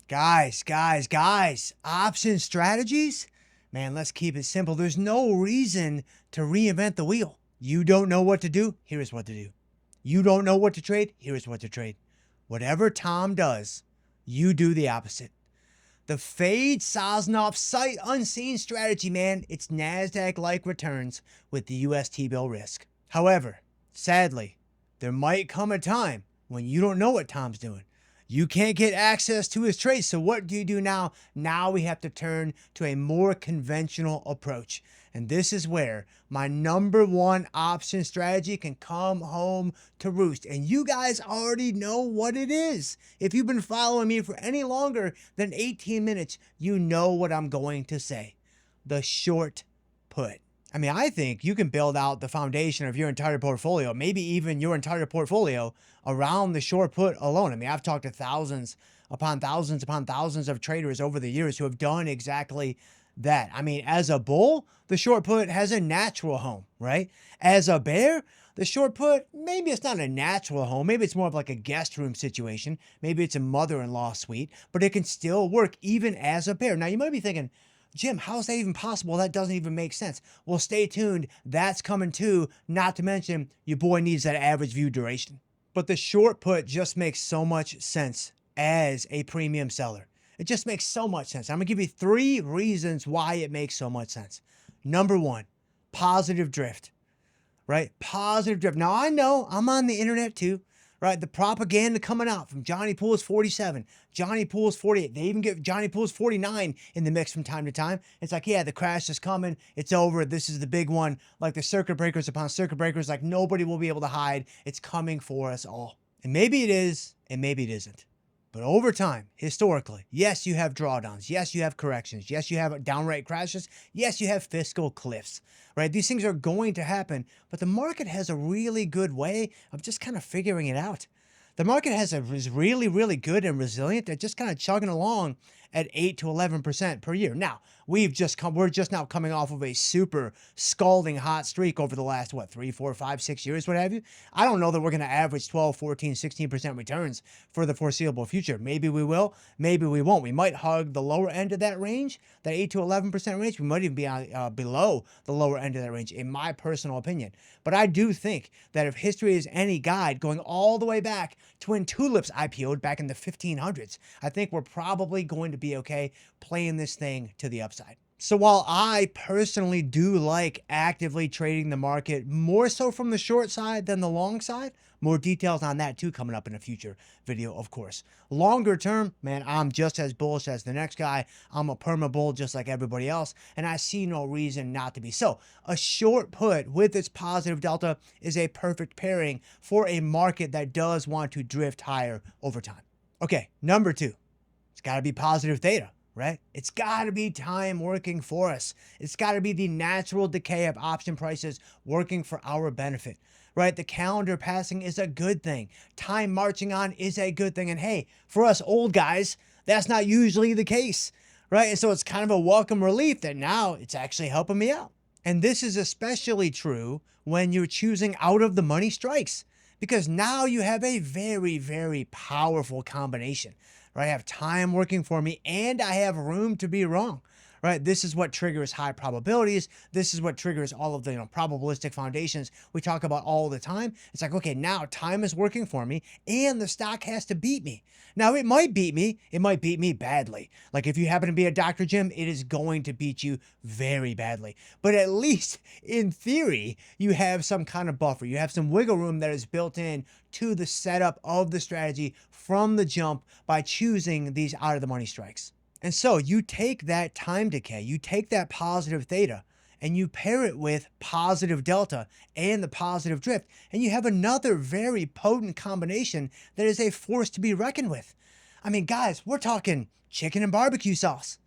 Guys, option strategies? Man, let's keep it simple. There's no reason to reinvent the wheel. You don't know what to do? Here's what to do. You don't know what to trade? Here's what to trade. Whatever Tom does, you do the opposite. The Fade Sosnoff sight unseen strategy, man. It's NASDAQ-like returns with the US T-bill risk. However, sadly, there might come a time when you don't know what Tom's doing. You can't get access to his trades. So what do you do now? Now we have to turn to a more conventional approach. And this is where my number one option strategy can come home to roost. And you guys already know what it is. If you've been following me for any longer than 18 minutes, you know what I'm going to say. The short put. I mean, I think you can build out the foundation of your entire portfolio, maybe even your entire portfolio around the short put alone. I mean, I've talked to thousands upon thousands of traders over the years who have done exactly that. I mean, as a bull, the short put has a natural home, right? As a bear, the short put, maybe it's not a natural home. Maybe it's more of like a guest room situation. Maybe it's a mother-in-law suite, but it can still work even as a bear. Now, you might be thinking, Jim, how is that even possible? That doesn't even make sense. Well, stay tuned. That's coming too. Not to mention, your boy needs that average view duration. But the short put just makes so much sense as a premium seller. It just makes so much sense. I'm going to give you 3 reasons why it makes so much sense. Number 1, positive drift, right? Positive drift. Now, I know I'm on the internet too, right? The propaganda coming out from Johnny Poole's 47, Johnny Poole's 48. They even get Johnny Poole's 49 in the mix from time to time. It's like, yeah, the crash is coming. It's over. This is the big one. Like the circuit breakers upon circuit breakers, like nobody will be able to hide. It's coming for us all. And maybe it is, and maybe it isn't. But over time, historically, yes, you have drawdowns. Yes, you have corrections. Yes, you have downright crashes. Yes, you have fiscal cliffs, right? These things are going to happen, but the market has a really good way of just kind of figuring it out. The market is really, really good and resilient. They're just kind of chugging along at 8 to 11% per year. Now, we're just now coming off of a super scalding hot streak over the last, 3, 4, 5, 6 years, what have you. I don't know that we're going to average 12, 14, 16% returns for the foreseeable future. Maybe we will, maybe we won't. We might hug the lower end of that range, that 8 to 11% range. We might even be below the lower end of that range, in my personal opinion. But I do think that if history is any guide, going all the way back to when tulips IPO'd back in the 1500s, I think we're probably going to be okay playing this thing to the upside. So while I personally do like actively trading the market, more so from the short side than the long side, more details on that too coming up in a future video, of course. Longer term, man, I'm just as bullish as the next guy. I'm a perma bull just like everybody else, and I see no reason not to be. So a short put with its positive delta is a perfect pairing for a market that does want to drift higher over time. Okay, number 2, it's got to be positive theta. Right? It's got to be time working for us. It's got to be the natural decay of option prices working for our benefit, right? The calendar passing is a good thing. Time marching on is a good thing. And hey, for us old guys, that's not usually the case, right? And so it's kind of a welcome relief that now it's actually helping me out. And this is especially true when you're choosing out of the money strikes, because now you have a very, very powerful combination. Right? I have time working for me and I have room to be wrong, right? This is what triggers high probabilities. This is what triggers all of the probabilistic foundations we talk about all the time. It's like, okay, now time is working for me and the stock has to beat me. Now it might beat me. It might beat me badly. Like if you happen to be a Dr. Jim, it is going to beat you very badly. But at least in theory, you have some kind of buffer. You have some wiggle room that is built in to the setup of the strategy from the jump by choosing these out of the money strikes. And so you take that time decay, you take that positive theta, and you pair it with positive delta and the positive drift, and you have another very potent combination that is a force to be reckoned with. I mean, guys, we're talking chicken and barbecue sauce.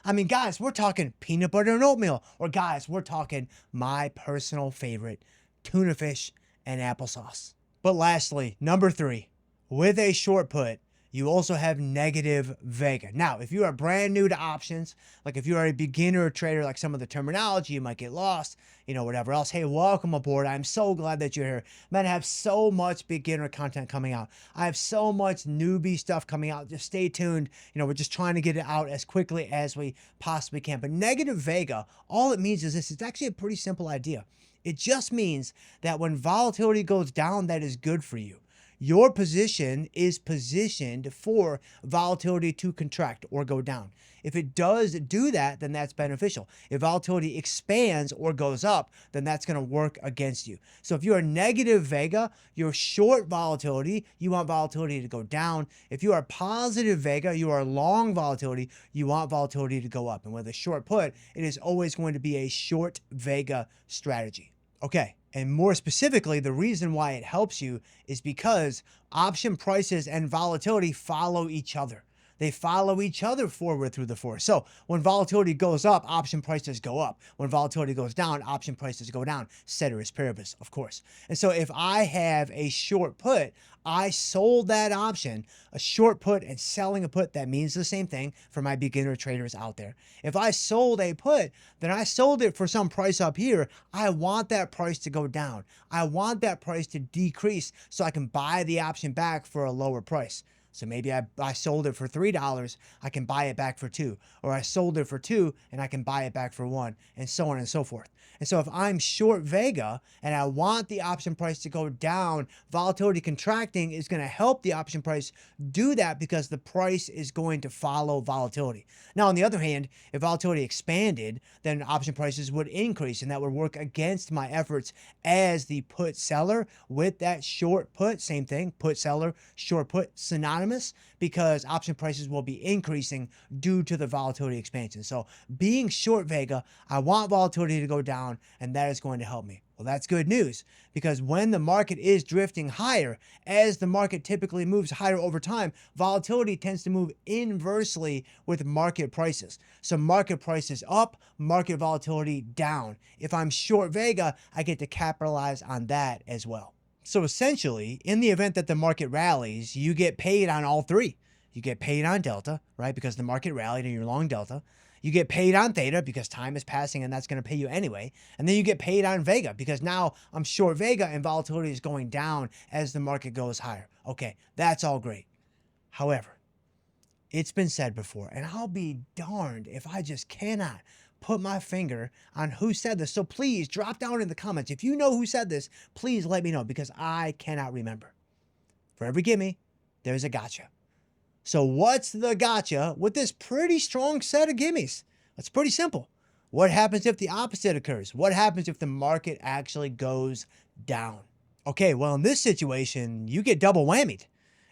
I mean, guys, we're talking peanut butter and oatmeal. Or guys, we're talking my personal favorite, tuna fish and applesauce. But lastly, number 3, with a short put, You also have negative vega. Now, if you are brand new to options, like if you are a beginner trader, like some of the terminology, you might get lost, whatever else. Hey, welcome aboard. I'm so glad that you're here. Man, I have so much beginner content coming out. I have so much newbie stuff coming out. Just stay tuned. We're just trying to get it out as quickly as we possibly can. But negative vega, all it means is this. It's actually a pretty simple idea. It just means that when volatility goes down, that is good for you. Your position is positioned for volatility to contract or go down. If it does do that, then that's beneficial. If volatility expands or goes up, then that's going to work against you. So if you're negative vega, you're short volatility, you want volatility to go down. If you are positive vega, you are long volatility, you want volatility to go up. And with a short put, it is always going to be a short vega strategy. Okay, and more specifically, the reason why it helps you is because option prices and volatility follow each other. They follow each other forward through the force. So when volatility goes up, option prices go up. When volatility goes down, option prices go down. Ceteris paribus, of course. And so if I have a short put, I sold that option. A short put and selling a put, that means the same thing for my beginner traders out there. If I sold a put, then I sold it for some price up here. I want that price to go down. I want that price to decrease so I can buy the option back for a lower price. So maybe I sold it for $3, I can buy it back for $2. Or I sold it for $2 and I can buy it back for $1, and so on and so forth. And so if I'm short vega and I want the option price to go down, volatility contracting is going to help the option price do that because the price is going to follow volatility. Now, on the other hand, if volatility expanded, then option prices would increase, and that would work against my efforts as the put seller with that short put. Same thing, put seller, short put, synonymous, because option prices will be increasing due to the volatility expansion. So being short vega, I want volatility to go down, and that is going to help me. Well, that's good news, because when the market is drifting higher, as the market typically moves higher over time, volatility tends to move inversely with market prices. So market prices up, market volatility down. If I'm short vega, I get to capitalize on that as well. So essentially, in the event that the market rallies, you get paid on all three. You get paid on delta, right? Because the market rallied and you're long delta. You get paid on theta because time is passing and that's going to pay you anyway. And then you get paid on vega because now I'm short vega and volatility is going down as the market goes higher. Okay, that's all great. However, it's been said before, and I'll be darned if I just cannot put my finger on who said this. So please drop down in the comments. If you know who said this, please let me know, because I cannot remember. For every gimme, there's a gotcha. So what's the gotcha with this pretty strong set of gimmies? It's pretty simple. What happens if the opposite occurs? What happens if the market actually goes down? Okay, well, in this situation, you get double whammied.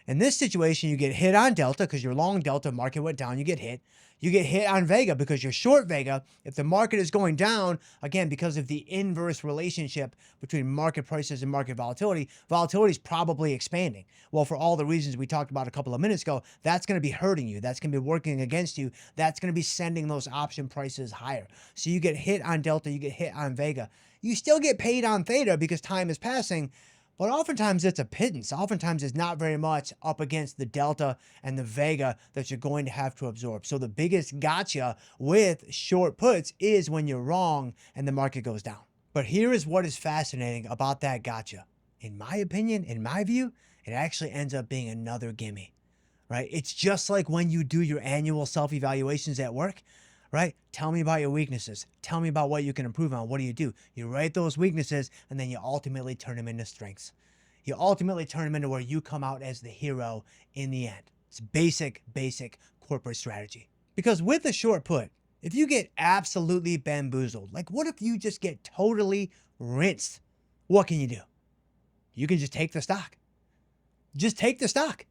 In this situation, you get hit on delta because you're long delta, market went down, you get hit. You get hit on vega because you're short vega. If the market is going down, again, because of the inverse relationship between market prices and market volatility, volatility is probably expanding. Well, for all the reasons we talked about a couple of minutes ago, that's going to be hurting you. That's going to be working against you. That's going to be sending those option prices higher. So you get hit on delta, you get hit on vega. You still get paid on theta because time is passing, but oftentimes it's a pittance. Oftentimes it's not very much up against the delta and the vega that you're going to have to absorb. So the biggest gotcha with short puts is when you're wrong and the market goes down. But here is what is fascinating about that gotcha. In my opinion, in my view, it actually ends up being another gimme, right? It's just like when you do your annual self-evaluations at work, right? Tell me about your weaknesses. Tell me about what you can improve on. What do? You write those weaknesses, and then you ultimately turn them into strengths. You ultimately turn them into where you come out as the hero in the end. It's basic corporate strategy. Because with a short put, if you get absolutely bamboozled, like what if you just get totally rinsed? What can you do? You can just take the stock. Just take the stock.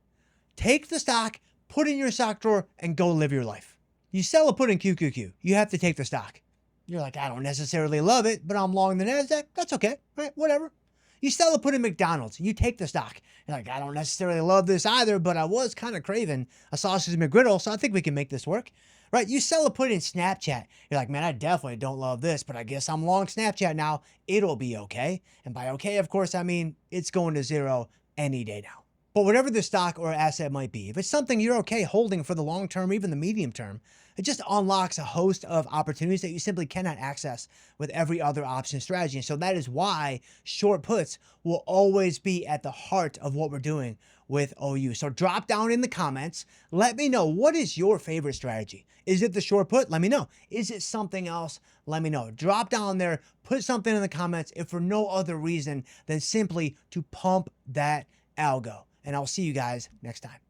Take the stock, put it in your stock drawer, and go live your life. You sell a put in QQQ, you have to take the stock. You're like, I don't necessarily love it, but I'm long the NASDAQ. That's okay, right? Whatever. You sell a put in McDonald's, you take the stock. You're like, I don't necessarily love this either, but I was kind of craving a sausage McGriddle, so I think we can make this work, right? You sell a put in Snapchat. You're like, man, I definitely don't love this, but I guess I'm long Snapchat now. It'll be okay. And by okay, of course, I mean it's going to zero any day now. But whatever the stock or asset might be, if it's something you're okay holding for the long term, even the medium term, it just unlocks a host of opportunities that you simply cannot access with every other option strategy. And so that is why short puts will always be at the heart of what we're doing with OU. So drop down in the comments. Let me know, what is your favorite strategy? Is it the short put? Let me know. Is it something else? Let me know. Drop down there, put something in the comments, if for no other reason than simply to pump that algo. And I'll see you guys next time.